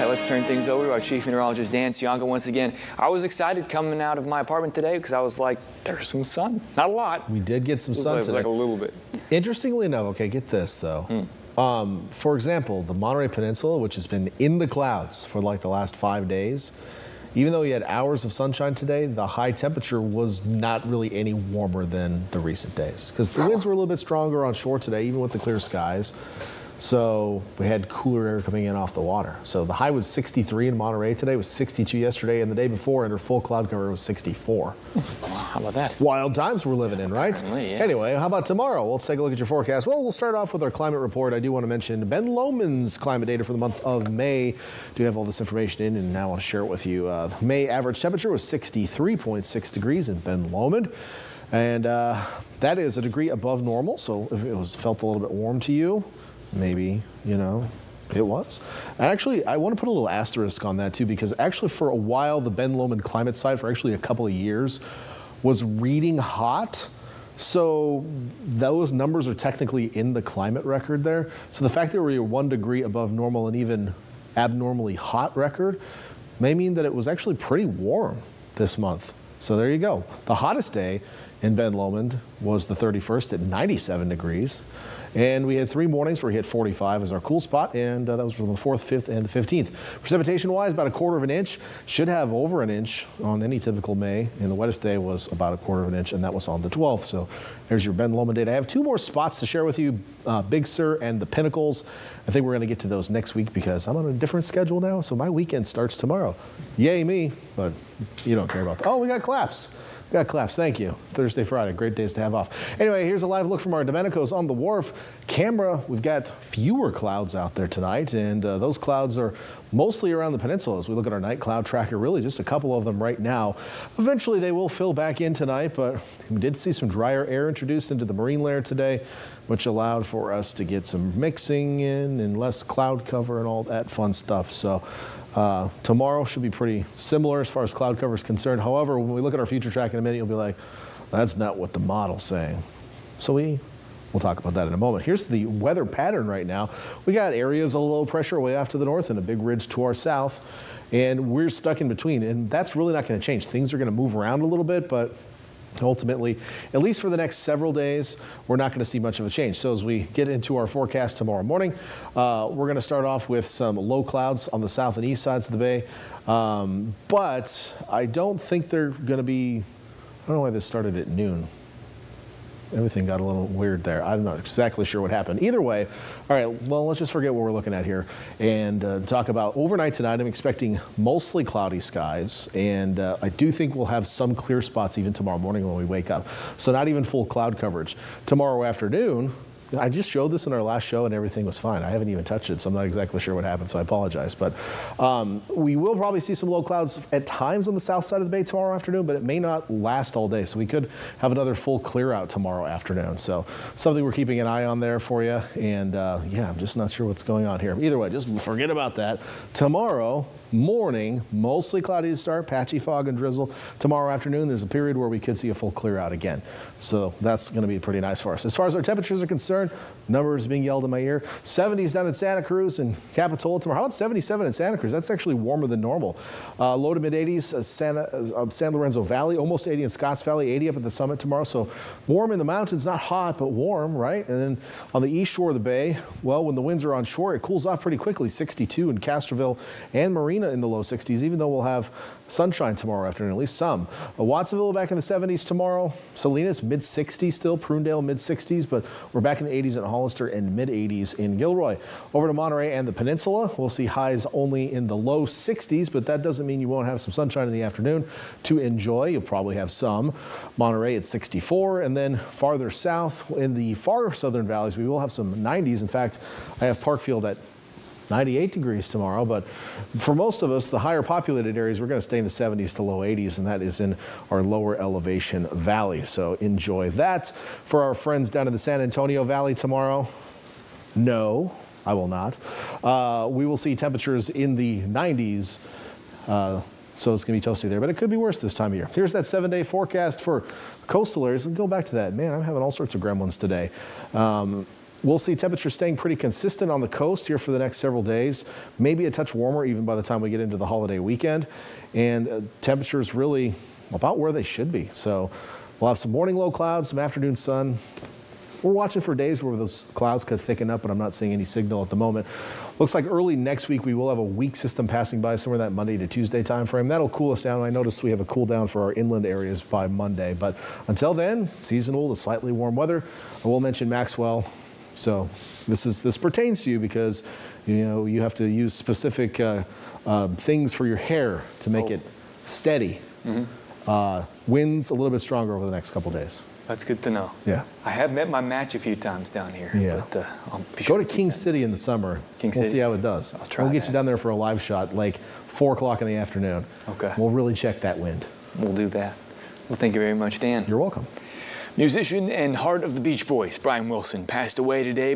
let's turn things over to our Chief Meteorologist, Dan Sionka, once again. I was excited coming out of my apartment today because I was like, there's some sun. Not a lot. We did get some sun today. Like a little bit. Interestingly enough, okay, get this, though. For example, the Monterey Peninsula, which has been in the clouds for like the last 5 days, even though we had hours of sunshine today, the high temperature was not really any warmer than the recent days because the winds were a little bit stronger on shore today, even with the clear skies. So we had cooler air coming in off the water. So the high was 63 in Monterey today, was 62 yesterday, and the day before under full cloud cover was 64. Wow, how about that? Wild times we're living in, right? Apparently, yeah. Anyway, how about tomorrow? Well, let's take a look at your forecast. Well, we'll start off with our climate report. I do want to mention Ben Lomond's climate data for the month of May. Do have all this information in, and now I want to share it with you. The May average temperature was 63.6 degrees in Ben Lomond. And that is a degree above normal, so if it was felt a little bit warm to you, maybe, it was. Actually, I want to put a little asterisk on that too, because actually for a while, the Ben Lomond climate site for actually a couple of years was reading hot. So those numbers are technically in the climate record there. So the fact that we were 1 degree above normal and even abnormally hot record may mean that it was actually pretty warm this month. So there you go. The hottest day in Ben Lomond was the 31st at 97 degrees. And we had 3 mornings where we hit 45 as our cool spot, and that was from the 4th, 5th, and the 15th. Precipitation-wise, about 1/4 of an inch. Should have over an inch on any typical May, and the wettest day was about 1/4 of an inch, and that was on the 12th. So there's your Ben Lomond data. I have 2 more spots to share with you, Big Sur and the Pinnacles. I think we're going to get to those next week because I'm on a different schedule now, so my weekend starts tomorrow. Yay me, but you don't care about that. Oh, we got claps. Got claps, thank you. Thursday, Friday, great days to have off. Anyway, here's a live look from our Domenico's on the wharf camera. We've got fewer clouds out there tonight, and those clouds are mostly around the peninsula. As we look at our night cloud tracker, really just a couple of them right now. Eventually they will fill back in tonight, but we did see some drier air introduced into the marine layer today, which allowed for us to get some mixing in and less cloud cover and all that fun stuff. So tomorrow should be pretty similar as far as cloud cover is concerned. However, when we look at our future track in a minute, you'll be like, that's not what the model's saying. So we'll talk about that in a moment. Here's the weather pattern right now. We got areas of low pressure way off to the north and a big ridge to our south, and we're stuck in between, and that's really not going to change. Things are going to move around a little bit, but ultimately, at least for the next several days, we're not going to see much of a change. So as we get into our forecast tomorrow morning, we're going to start off with some low clouds on the south and east sides of the bay. But I don't think they're going to be, I don't know why this started at noon. Everything got a little weird there. I'm not exactly sure what happened. Either way, all right, well, let's just forget what we're looking at here and talk about overnight tonight. I'm expecting mostly cloudy skies, and I do think we'll have some clear spots even tomorrow morning when we wake up. So not even full cloud coverage. Tomorrow afternoon, I just showed this in our last show and everything was fine. I haven't even touched it, so I'm not exactly sure what happened, so I apologize. But we will probably see some low clouds at times on the south side of the bay tomorrow afternoon, but it may not last all day. So we could have another full clear out tomorrow afternoon. So something we're keeping an eye on there for you. And yeah, I'm just not sure what's going on here. Either way, just forget about that. Tomorrow morning, mostly cloudy to start, patchy fog and drizzle. Tomorrow afternoon, there's a period where we could see a full clear out again. So that's going to be pretty nice for us. As far as our temperatures are concerned, numbers being yelled in my ear. 70s down in Santa Cruz and Capitola tomorrow. How about 77 in Santa Cruz? That's actually warmer than normal. Low to mid 80s, San Lorenzo Valley, almost 80 in Scotts Valley, 80 up at the summit tomorrow. So warm in the mountains, not hot, but warm, right? And then on the east shore of the bay, well, when the winds are on shore, it cools off pretty quickly. 62 in Castroville and Marina in the low 60s, even though we'll have sunshine tomorrow afternoon, at least some. Watsonville back in the 70s tomorrow. Salinas mid 60s still. Prunedale mid 60s, but we're back in the 80s at Hollister and mid 80s in Gilroy. Over to Monterey and the Peninsula, we'll see highs only in the low 60s, but that doesn't mean you won't have some sunshine in the afternoon to enjoy. You'll probably have some. Monterey at 64, and then farther south in the far southern valleys, we will have some 90s. In fact, I have Parkfield at 98 degrees tomorrow, but for most of us, the higher populated areas, we're going to stay in the 70s to low 80s, and that is in our lower elevation valley. So enjoy that. For our friends down in the San Antonio Valley tomorrow, no, I will not. We will see temperatures in the 90s, so it's going to be toasty there, but it could be worse this time of year. Here's that 7-day forecast for coastal areas. And go back to that. Man, I'm having all sorts of gremlins today. We'll see temperatures staying pretty consistent on the coast here for the next several days, maybe a touch warmer even by the time we get into the holiday weekend. And temperatures really about where they should be. So we'll have some morning low clouds, some afternoon sun. We're watching for days where those clouds could thicken up, but I'm not seeing any signal at the moment. Looks like early next week we will have a weak system passing by somewhere that Monday to Tuesday time frame. That'll cool us down. I noticed we have a cool down for our inland areas by Monday. But until then, seasonal to slightly warm weather. I will mention Maxwell. So this pertains to you because you have to use specific things for your hair to make it steady. Winds a little bit stronger over the next couple days. That's good to know. Yeah. I have met my match a few times down here. Yeah. But I'll be sure Go to King City in the summer. King We'll City? see how it does. I'll try We'll get that. you down there for a live shot, like 4 o'clock in the afternoon. Okay. We'll really check that wind. We'll do that. Well, thank you very much, Dan. You're welcome. Musician and heart of the Beach Boys, Brian Wilson, passed away today.